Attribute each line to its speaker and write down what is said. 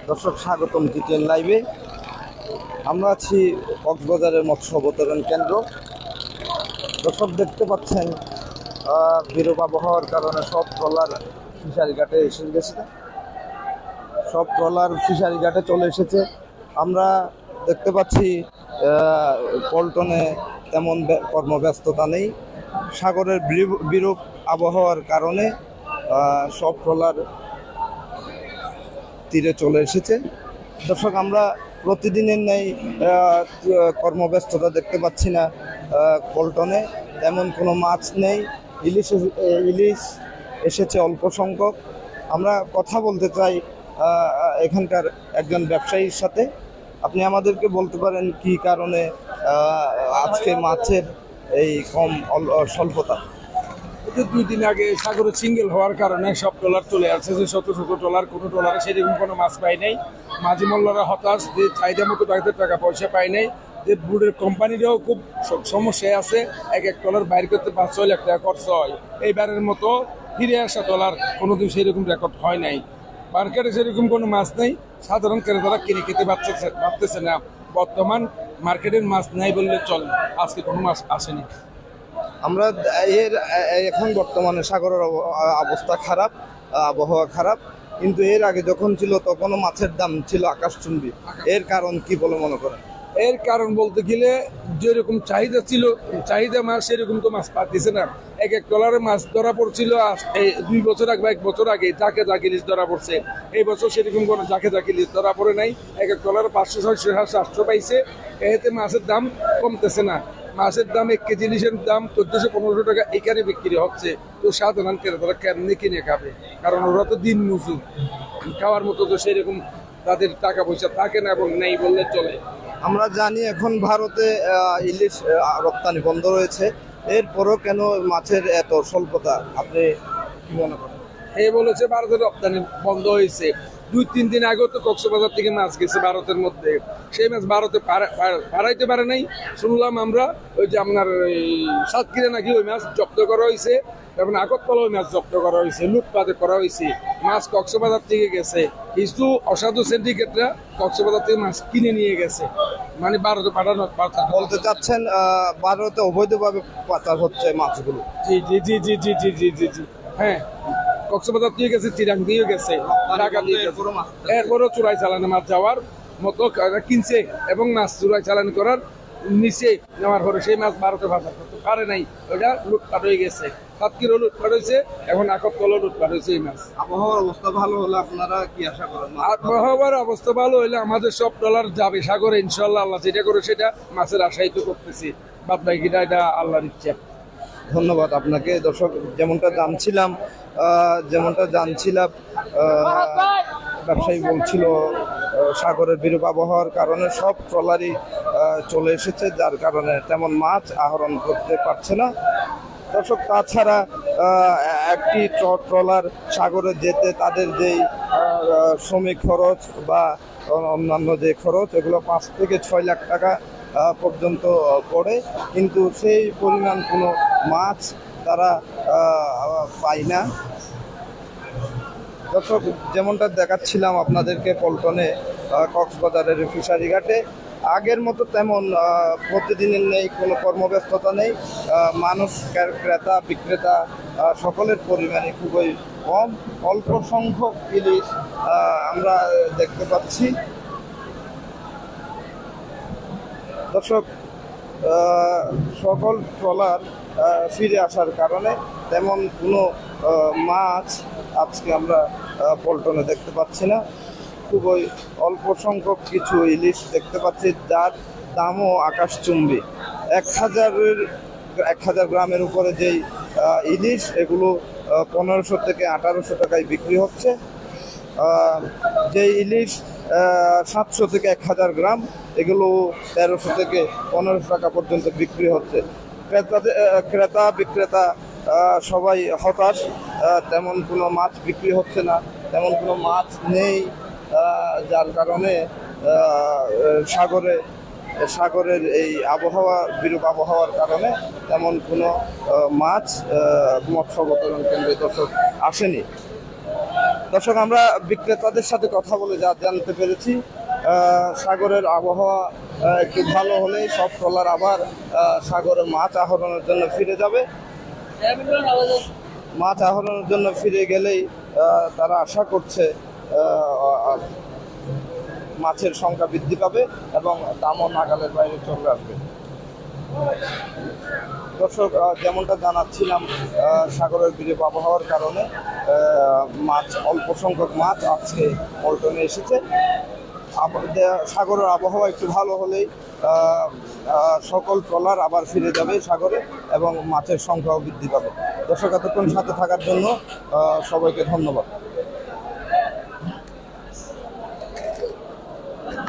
Speaker 1: দর্শক স্বাগতম টিটিএন লাইভে। আমরা আছি কক্সবাজারের মৎস্য অবতরণ কেন্দ্র। দর্শক দেখতে পাচ্ছেন বিরূপ আবহাওয়ার কারণে সব ট্রলার ফিশারি ঘাটে এসে গেছে, সব ট্রলার ফিশারি ঘাটে চলে এসেছে। আমরা দেখতে পাচ্ছি পল্টনে তেমন কর্মব্যস্ততা নেই। সাগরের বিরূপ আবহাওয়ার কারণে সব ট্রলার তীরে চলে এসেছে। দর্শক আমরা প্রতিদিনের ন্যায় কর্মব্যস্ততা দেখতে পাচ্ছি না পল্টনে, তেমন কোনো মাছ নেই। ইলিশ এসেছে অল্প সংখ্যক। আমরা কথা বলতে চাই এখানকার একজন ব্যবসায়ীর সাথে। আপনি আমাদেরকে বলতে পারেন কি কারণে আজকে মাছের এই কম স্বল্পতা?
Speaker 2: 2 দিন আগে সাগরে সিঙ্গেল হওয়ার কারণে সব ট্রলার চলে আসছে, যে শত শত ট্রলার, কোনো ট্রলারে সেরকম কোনো মাছ পাই নাই। মাঝি মোল্লারা হতাশ, যে চাহিদা মতো তাদের টাকা পয়সা পায় নাই। যে বুডের কোম্পানিরাও খুব সমস্যায় আছে, এক ট্রলার বাইর করতে 5-6 লাখ টাকা খরচ হয়। এইবারের মতো ফিরে আসা ট্রলার কোনোদিন সেরকম রেকর্ড হয় নাই। মার্কেটে সেরকম কোনো মাছ নেই, সাধারণ ক্রেতারা কিনে খেতে পারতেছে না। বর্তমান মার্কেটের মাছ নাই বললে চলে, আজকে কোনো মাছ আসেনি।
Speaker 1: আমরা এখন বর্তমানে সাগরের অবস্থা খারাপ, আবহাওয়া খারাপ, কিন্তু এর আগে যখন ছিল তখনও মাছের দাম ছিল আকাশচুম্বী। এর কারণ কি বলে মনে করেন?
Speaker 2: এর কারণ বলতে গেলে যেরকম চাহিদা ছিল, চাহিদা মাছ সেরকম তো মাছ পাচ্ছে না। এক ট্রলারে মাছ ধরা পড়ছিল 2 বছর আগে বা 1 বছর আগে যাকে যাকে ইলিশ ধরা পড়ছে। এই বছর সেরকম কোনো যাকে যাকে ইলিশ ধরা পড়ে নাই। এক ট্রলারে 500, 600, 700 পাইছে। এতে মাছের দাম কমতেছে না। মাছের দাম 1 কেজি ইলিশের দাম 1400-1500 টাকা এখানে বিক্রি হচ্ছে। তো সাধারণ ক্রেতারা কেমনি কিনে খাবে? কারণ ওরা তো দিন মজুর, খাওয়ার মতো তো সেরকম তাদের টাকা পয়সা থাকে না এবং নেই বললে চলে।
Speaker 1: আমরা জানি এখন ভারতে ইলিশ রপ্তানি বন্ধ রয়েছে, এরপরও কেন মাছের এত স্বল্পতা আপনি কি মনে করেন?
Speaker 2: বলেছে ভারতের রপ্তানি বন্ধ হয়েছে। 2-3 দিন আগেও তো কক্সবাজার থেকে মাছ গেছে ভারতের মধ্যে, সেই মাছ ভারতে পারাইতে পারে নাই। শুনলাম আমরা ওই যে আপনার সাতক্ষীরা নাকি ওই মাছ জব্দ করা হয়েছে, এবং আগরতলা ওই মাছ জব্দ করা হয়েছে, লুটপাটে করা হয়েছে। মাছ কক্সবাজার থেকে গেছে, কিছু অসাধু সিন্ডিকেটরা কক্সবাজার থেকে মাছ কিনে নিয়ে গেছে, মানে ভারতে পাঠানো।
Speaker 1: বলতে চাচ্ছেন ভারতে অবৈধভাবে পাচার হচ্ছে মাছগুলো?
Speaker 2: জি জি জি জি জি জি জি জি জি হ্যাঁ, কক্সবাজার দিয়ে গেছে, চিরাং দিয়ে গেছে, ঢাকা দিয়ে গেছে। এরপরও চোরাই চালানে মাছ যাওয়ার মতো কিনছে এবং মাছ চোরাই চালান করার নিচে নেওয়ার পরে সেই মাছ ভারতে বাজার করতে পারে নাই। ওইটা লুটপাট হয়ে গেছে, সাতক্ষীরাও লুটপাট হয়েছে, এখন আগরতলাও লুটপাট হয়েছে। এই মাছ
Speaker 1: আবহাওয়ার অবস্থা ভালো হলে আপনারা কি আশা করেন?
Speaker 2: আবহাওয়ার অবস্থা ভালো হলে আমাদের সব ট্রলার যাবে সাগরে ইনশাল্লাহ। আল্লাহ যেটা করে সেটা মাছের আশাই তো করতেছি, বাদ বাকিটা এটা আল্লাহর ইচ্ছা।
Speaker 1: ধন্যবাদ আপনাকে। দর্শক যেমনটা জানছিলাম ব্যবসায়ী বলছিল সাগরের বিরূপ আবহাওয়ার কারণে সব ট্রলারই চলে এসেছে, যার কারণে তেমন মাছ আহরণ করতে পারছে না। দর্শক তাছাড়া একটি ট্রলার সাগরে যেতে তাদের যেই শ্রমিক খরচ বা অন্যান্য যে খরচ, এগুলো 5 থেকে 6 লাখ টাকা পর্যন্ত পড়ে, কিন্তু সেই পরিমাণ কোনো মাছ তারা পায় না। দর্শক যেমনটা দেখাচ্ছিলাম আপনাদেরকে, পল্টনে কক্সবাজারের ফিশারি ঘাটে আগের মতো তেমন প্রতিদিনের নেই, কোনো কর্মব্যস্ততা নেই। মানুষ, ক্রেতা বিক্রেতা সকলের পরিমাণে খুবই কম, অল্প সংখ্যক ইলিশ আমরা দেখতে পাচ্ছি। দর্শক সকল ট্রলার ফিরে আসার কারণে তেমন কোনো মাছ আজকে আমরা পল্টনে দেখতে পাচ্ছি না। খুবই অল্প সংখ্যক কিছু ইলিশ দেখতে পাচ্ছি, যার দামও আকাশচুম্বী। 1000 গ্রামের উপরে যেই ইলিশ, এগুলো 1500 থেকে 1800 টাকায় বিক্রি হচ্ছে। যে ইলিশ 700 থেকে 1000 গ্রাম, এগুলো 1300 থেকে 1500 টাকা পর্যন্ত বিক্রি হচ্ছে। ক্রেতা বিক্রেতা সবাই হতাশ, তেমন কোনো মাছ বিক্রি হচ্ছে না, তেমন কোনো মাছ নেই, যার কারণে সাগরের এই বিরূপ আবহাওয়ার কারণে তেমন কোনো মাছ মৎস্য অবতরণ কেন্দ্রে দর্শক আসেনি। দর্শক, আমরা বিক্রেতাদের সাথে কথা বলে যা জানতে পেরেছি, সাগরের আবহাওয়া একটু ভালো হলেই সব ট্রলার আবার সাগরে মাছ আহরণের জন্য ফিরে যাবে। মাছ আহরণের জন্য ফিরে গেলেই তারা আশা করছে মাছের সংখ্যা বৃদ্ধি পাবে এবং দামও নাগালের বাইরে চলে আসবে। দর্শক, যেমনটা জানাচ্ছিলাম, সাগরের বিরূপ আবহাওয়ার কারণে মাছ, অল্প সংখ্যক মাছ আজকে পল্টনে এসেছে। সাগরের আবহাওয়া একটু ভালো হলেই সকল ট্রলার আবার ফিরে যাবে সাগরে এবং মাছের সংখ্যাও বৃদ্ধি পাবে। দর্শক, এতক্ষণ সাথে থাকার জন্য সবাইকে ধন্যবাদ।